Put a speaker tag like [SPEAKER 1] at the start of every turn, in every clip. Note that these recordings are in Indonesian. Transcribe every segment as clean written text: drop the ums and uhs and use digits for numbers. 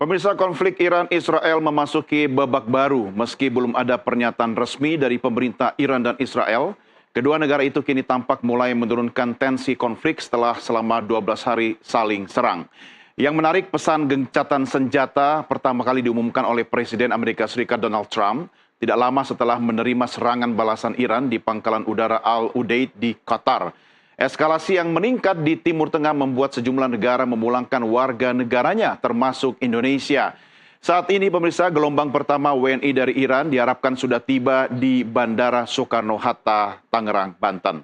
[SPEAKER 1] Pemirsa, konflik Iran-Israel memasuki babak baru. Meski belum ada pernyataan resmi dari pemerintah Iran dan Israel, kedua negara itu kini tampak mulai menurunkan tensi konflik setelah selama 12 hari saling serang. Yang menarik, pesan gencatan senjata pertama kali diumumkan oleh Presiden Amerika Serikat Donald Trump tidak lama setelah menerima serangan balasan Iran di pangkalan udara Al-Udeid di Qatar. Eskalasi yang meningkat di Timur Tengah membuat sejumlah negara memulangkan warga negaranya, termasuk Indonesia. Saat ini, pemirsa, gelombang pertama WNI dari Iran diharapkan sudah tiba di Bandara Soekarno-Hatta, Tangerang, Banten.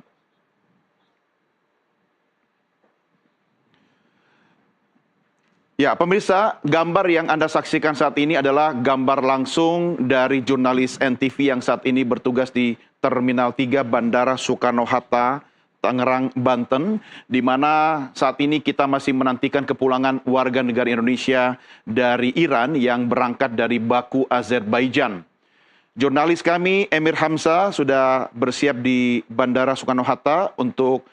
[SPEAKER 1] Ya, pemirsa, gambar yang Anda saksikan saat ini adalah gambar langsung dari jurnalis NTV yang saat ini bertugas di Terminal 3 Bandara Soekarno-Hatta, Tangerang, Banten, di mana saat ini kita masih menantikan kepulangan warga negara Indonesia dari Iran yang berangkat dari Baku, Azerbaijan. Jurnalis kami, Emir Hamzah, sudah bersiap di Bandara Soekarno-Hatta untuk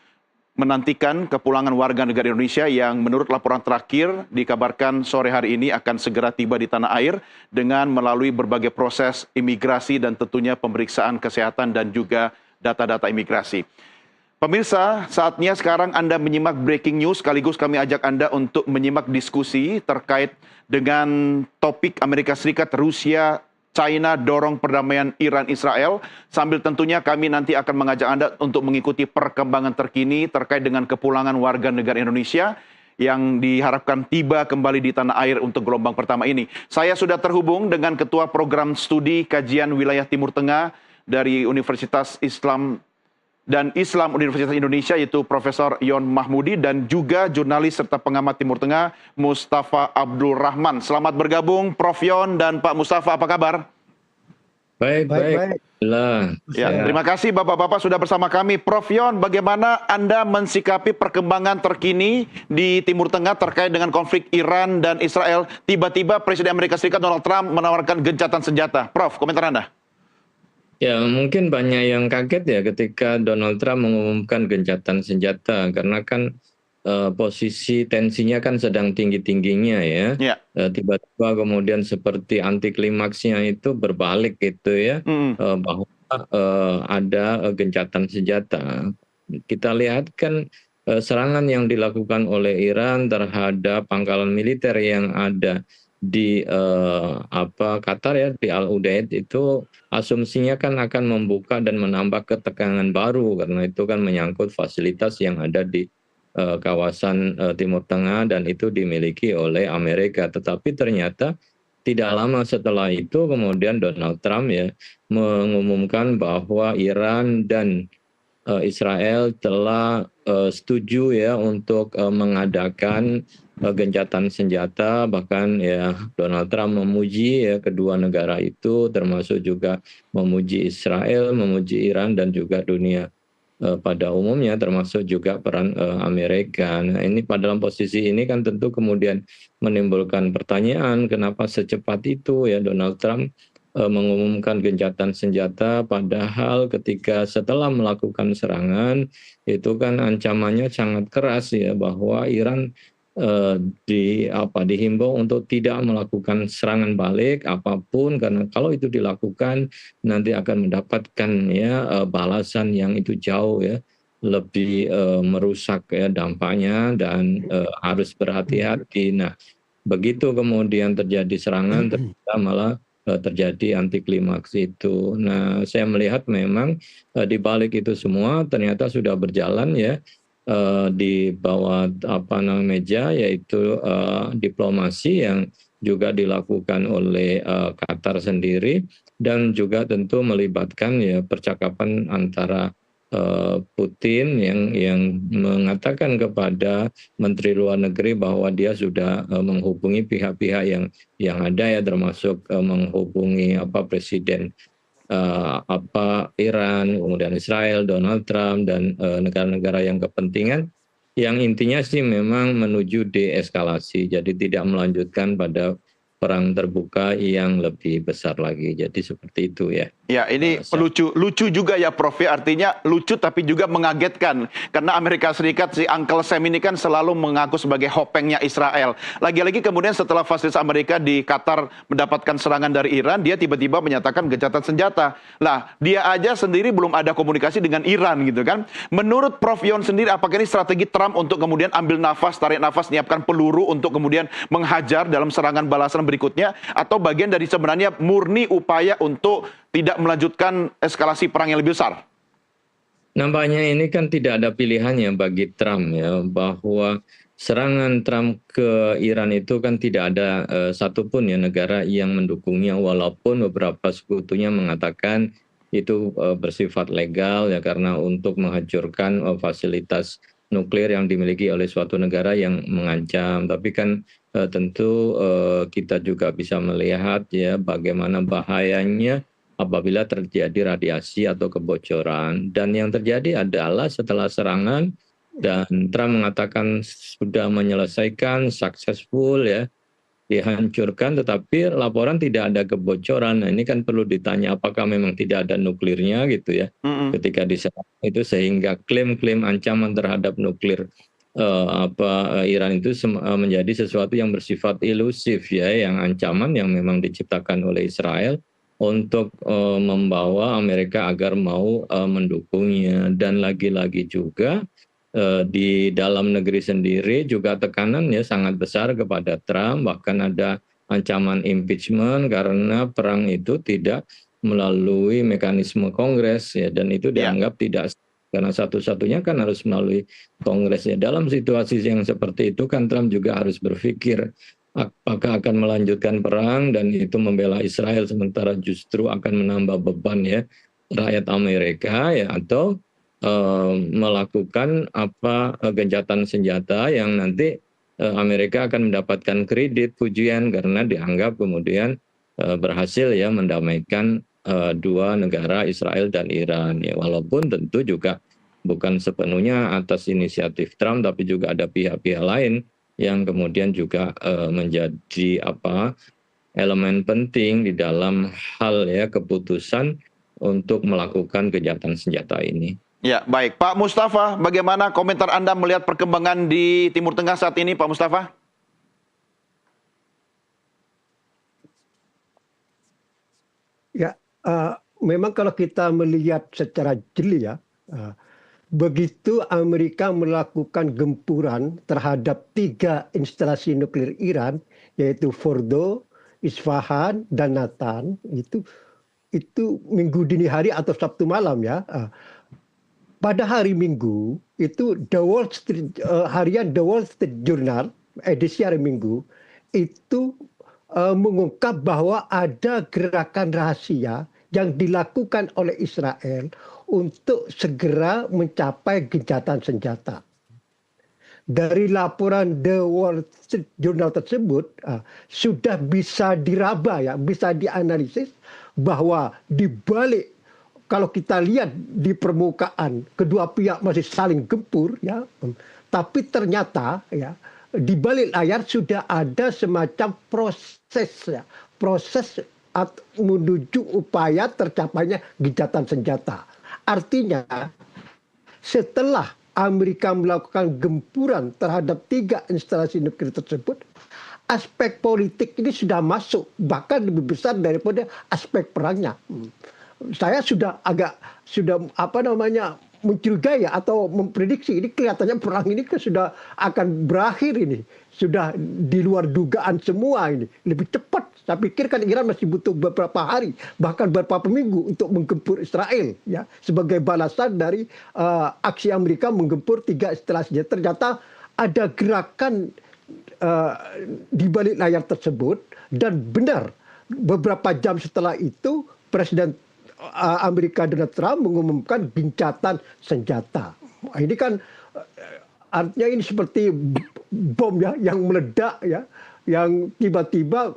[SPEAKER 1] menantikan kepulangan warga negara Indonesia yang menurut laporan terakhir dikabarkan sore hari ini akan segera tiba di tanah air dengan melalui berbagai proses imigrasi dan tentunya pemeriksaan kesehatan dan juga data-data imigrasi. Pemirsa, saatnya sekarang Anda menyimak breaking news, sekaligus kami ajak Anda untuk menyimak diskusi terkait dengan topik Amerika Serikat, Rusia, China dorong perdamaian Iran-Israel. Sambil tentunya kami nanti akan mengajak Anda untuk mengikuti perkembangan terkini terkait dengan kepulangan warga negara Indonesia yang diharapkan tiba kembali di tanah air untuk gelombang pertama ini. Saya sudah terhubung dengan Ketua Program Studi Kajian Wilayah Timur Tengah dari Universitas Islam Universitas Indonesia, yaitu Profesor Yon Mahmudi, dan juga jurnalis serta pengamat Timur Tengah Mustafa Abdul Rahman. Selamat bergabung Prof. Yon dan Pak Mustafa, apa kabar?
[SPEAKER 2] Baik.
[SPEAKER 1] Ya, terima kasih Bapak-Bapak sudah bersama kami. Prof. Yon, bagaimana Anda mensikapi perkembangan terkini di Timur Tengah terkait dengan konflik Iran dan Israel? Tiba-tiba Presiden Amerika Serikat Donald Trump menawarkan gencatan senjata. Prof, komentar Anda.
[SPEAKER 2] Ya, mungkin banyak yang kaget ya ketika Donald Trump mengumumkan gencatan senjata, karena kan posisi tensinya kan sedang tinggi-tingginya ya.
[SPEAKER 1] Ya.
[SPEAKER 2] Tiba-tiba kemudian seperti anti klimaksnya itu berbalik gitu ya, bahwa ada gencatan senjata. Kita lihat kan serangan yang dilakukan oleh Iran terhadap pangkalan militer yang ada di Qatar ya, di Al-Udeid, itu asumsinya kan akan membuka dan menambah ketegangan baru, karena itu kan menyangkut fasilitas yang ada di kawasan Timur Tengah dan itu dimiliki oleh Amerika. Tetapi ternyata tidak lama setelah itu kemudian Donald Trump ya mengumumkan bahwa Iran dan Israel telah setuju ya untuk mengadakan gencatan senjata. Bahkan ya Donald Trump memuji ya kedua negara itu, termasuk juga memuji Israel, memuji Iran dan juga dunia pada umumnya, termasuk juga peran Amerika. Nah, ini dalam posisi ini kan tentu kemudian menimbulkan pertanyaan, kenapa secepat itu ya Donald Trump mengumumkan gencatan senjata, padahal ketika setelah melakukan serangan itu kan ancamannya sangat keras ya, bahwa Iran dihimbau untuk tidak melakukan serangan balik apapun, karena kalau itu dilakukan nanti akan mendapatkan ya balasan yang itu jauh ya lebih merusak ya dampaknya, dan harus berhati-hati. Nah, begitu kemudian terjadi serangan, ternyata malah terjadi anti klimaks itu. Nah, saya melihat memang di balik itu semua ternyata sudah berjalan ya di bawah meja, yaitu diplomasi yang juga dilakukan oleh Qatar sendiri, dan juga tentu melibatkan ya percakapan antara Putin yang mengatakan kepada Menteri Luar Negeri bahwa dia sudah menghubungi pihak-pihak yang ada ya, termasuk menghubungi Presiden Iran, kemudian Israel, Donald Trump, dan negara-negara yang kepentingan, yang intinya sih memang menuju deeskalasi, jadi tidak melanjutkan pada perang terbuka yang lebih besar lagi. Jadi seperti itu ya.
[SPEAKER 1] Ya, ini lucu juga ya Prof. Ya. Artinya lucu tapi juga mengagetkan. Karena Amerika Serikat, si Uncle Sam ini kan selalu mengaku sebagai hopengnya Israel. Lagi-lagi kemudian setelah fasilitas Amerika di Qatar mendapatkan serangan dari Iran, dia tiba-tiba menyatakan gencatan senjata. Lah, dia aja sendiri belum ada komunikasi dengan Iran gitu kan. Menurut Prof. Yon sendiri, apakah ini strategi Trump untuk kemudian ambil nafas, tarik nafas, menyiapkan peluru untuk kemudian menghajar dalam serangan balasan berikutnya? Atau bagian dari sebenarnya murni upaya untuk tidak melanjutkan eskalasi perang yang lebih besar?
[SPEAKER 2] Nampaknya ini kan tidak ada pilihannya bagi Trump ya, bahwa serangan Trump ke Iran itu kan tidak ada satupun ya negara yang mendukungnya, walaupun beberapa sekutunya mengatakan itu bersifat legal ya, karena untuk menghancurkan fasilitas nuklir yang dimiliki oleh suatu negara yang mengancam. Tapi kan tentu kita juga bisa melihat ya bagaimana bahayanya apabila terjadi radiasi atau kebocoran. Dan yang terjadi adalah setelah serangan dan Trump mengatakan sudah menyelesaikan, successful ya, dihancurkan, tetapi laporan tidak ada kebocoran. Nah, ini kan perlu ditanya apakah memang tidak ada nuklirnya gitu ya. Ketika diserang itu, sehingga klaim-klaim ancaman terhadap nuklir Iran itu menjadi sesuatu yang bersifat ilusif ya, yang ancaman yang memang diciptakan oleh Israel untuk membawa Amerika agar mau mendukungnya. Dan lagi-lagi juga di dalam negeri sendiri juga tekanannya sangat besar kepada Trump, bahkan ada ancaman impeachment karena perang itu tidak melalui mekanisme Kongres ya, dan itu dianggap tidak, karena satu-satunya kan harus melalui Kongres ya. Dalam situasi yang seperti itu kan Trump juga harus berpikir apakah akan melanjutkan perang dan itu membela Israel sementara justru akan menambah beban ya rakyat Amerika ya, atau melakukan gencatan senjata yang nanti Amerika akan mendapatkan kredit pujian karena dianggap kemudian berhasil ya mendamaikan dua negara Israel dan Iran ya, walaupun tentu juga bukan sepenuhnya atas inisiatif Trump, tapi juga ada pihak-pihak lain yang kemudian juga menjadi elemen penting di dalam hal ya keputusan untuk melakukan gencatan senjata ini.
[SPEAKER 1] Ya, baik. Pak Mustafa, bagaimana komentar Anda melihat perkembangan di Timur Tengah saat ini, Pak Mustafa?
[SPEAKER 3] Ya, memang kalau kita melihat secara jeli ya, begitu Amerika melakukan gempuran terhadap 3 instalasi nuklir Iran, yaitu Fordo, Isfahan, dan Natan, itu Minggu dini hari atau Sabtu malam ya. Pada hari Minggu itu harian The Wall Street Journal edisi hari Minggu itu mengungkap bahwa ada gerakan rahasia yang dilakukan oleh Israel untuk segera mencapai gencatan senjata. Dari laporan The Wall Street Journal tersebut sudah bisa diraba ya, bisa dianalisis bahwa di balik, kalau kita lihat di permukaan kedua pihak masih saling gempur ya, tapi ternyata ya di balik layar sudah ada semacam proses menuju upaya tercapainya gencatan senjata. Artinya setelah Amerika melakukan gempuran terhadap 3 instalasi nuklir tersebut, aspek politik ini sudah masuk, bahkan lebih besar daripada aspek perangnya. Saya sudah mencurigai atau memprediksi ini kelihatannya perang ini sudah akan berakhir ini. Sudah di luar dugaan semua ini. Lebih cepat. Saya pikir kan Iran masih butuh beberapa hari, bahkan beberapa minggu untuk menggempur Israel ya, sebagai balasan dari aksi Amerika menggempur 3 instalasi. Ternyata ada gerakan di balik layar tersebut, dan benar beberapa jam setelah itu Presiden Amerika Donald Trump mengumumkan gencatan senjata. Ini kan artinya ini seperti bom ya yang meledak ya, yang tiba-tiba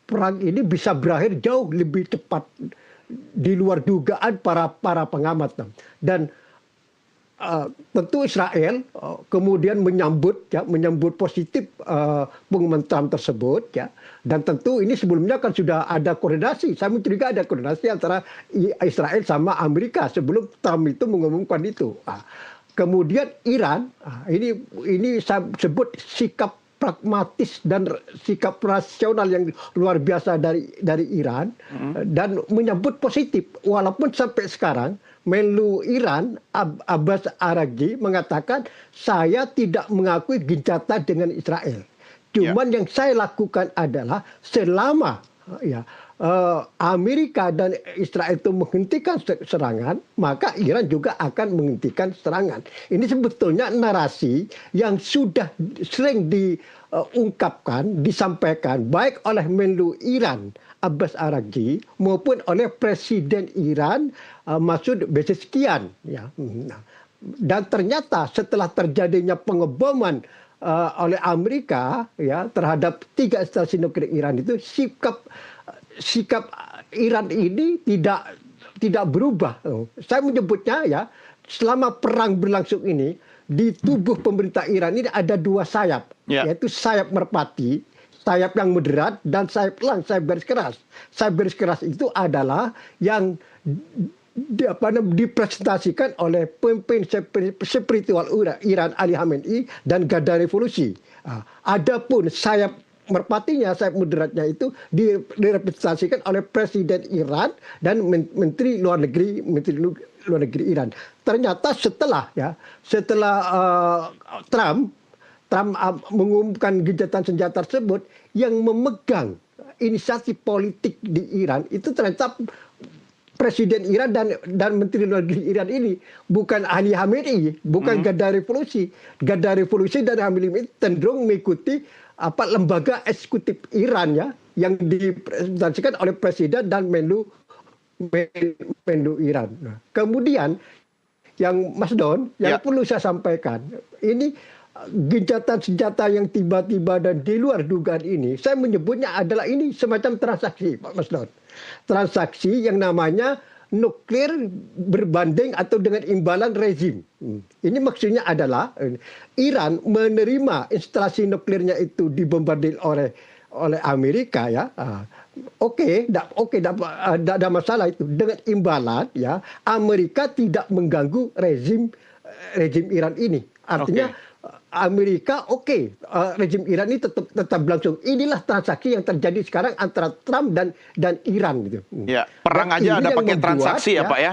[SPEAKER 3] perang ini bisa berakhir jauh lebih cepat di luar dugaan para pengamat. Dan tentu Israel kemudian menyambut positif pengumuman Trump tersebut ya, dan tentu ini sebelumnya kan sudah ada koordinasi. Saya mencurigai ada koordinasi antara Israel sama Amerika sebelum Trump itu mengumumkan itu. Kemudian Iran, ini saya sebut sikap pragmatis dan sikap rasional yang luar biasa dari Iran, dan menyambut positif walaupun sampai sekarang Menlu Iran Abbas Araghchi mengatakan saya tidak mengakui gencatan dengan Israel. Cuman yang saya lakukan adalah selama Amerika dan Israel itu menghentikan serangan, maka Iran juga akan menghentikan serangan. Ini sebetulnya narasi yang sudah sering diungkapkan, disampaikan baik oleh Menlu Iran Abbas Araghchi maupun oleh Presiden Iran Masoud Pezeshkian. Ya. Dan ternyata setelah terjadinya pengeboman oleh Amerika ya terhadap 3 instalasi nuklir Iran itu, sikap Iran ini tidak berubah. Saya menyebutnya ya, selama perang berlangsung ini di tubuh pemerintah Iran ini ada 2 sayap, yaitu sayap merpati, sayap yang moderat, dan sayap elang, sayap garis keras. Sayap garis keras itu adalah yang dipresentasikan oleh pemimpin spiritual Iran Ali Khamenei dan Garda Revolusi. Adapun sayap merpatinya, sayap moderatnya itu direpresentasikan oleh Presiden Iran dan Menteri Luar Negeri Iran. Ternyata setelah Trump mengumumkan gencatan senjata tersebut, yang memegang inisiatif politik di Iran itu ternyata Presiden Iran dan Menteri Luar Negeri Iran ini, bukan Ali Khamenei, bukan Garda Revolusi. Garda Revolusi dan Khamenei cenderung mengikuti lembaga eksekutif Iran ya, yang dipresentasikan oleh Presiden dan Menlu Iran. Nah, kemudian yang Mas Don, yang perlu saya sampaikan, ini gencatan senjata yang tiba-tiba dan di luar dugaan ini, saya menyebutnya adalah ini semacam transaksi, Pak Mas Don. Transaksi yang namanya nuklir berbanding atau dengan imbalan rezim. Ini maksudnya adalah Iran menerima instalasi nuklirnya itu dibombardir oleh Amerika ya. Tidak ada masalah itu, dengan imbalan ya Amerika tidak mengganggu rezim Iran ini. Artinya Amerika rezim Iran ini tetap berlangsung. Inilah transaksi yang terjadi sekarang antara Trump dan Iran gitu.
[SPEAKER 1] Ya, perang aja ada pakai transaksi ya Pak ya.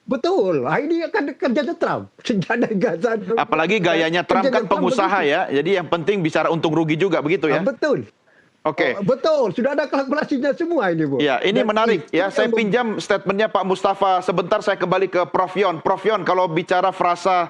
[SPEAKER 3] Betul. Ini kan kerjanya Trump. Senjata Gaza.
[SPEAKER 1] Apalagi gayanya Trump kan pengusaha ya. Jadi yang penting bicara untung rugi juga begitu ya.
[SPEAKER 3] Betul. Betul, sudah ada kalkulasinya semua ini, Bu.
[SPEAKER 1] Ya, ini menarik ya. Saya pinjam statementnya Pak Mustafa sebentar, saya kembali ke Prof Yon. Prof Yon, kalau bicara frasa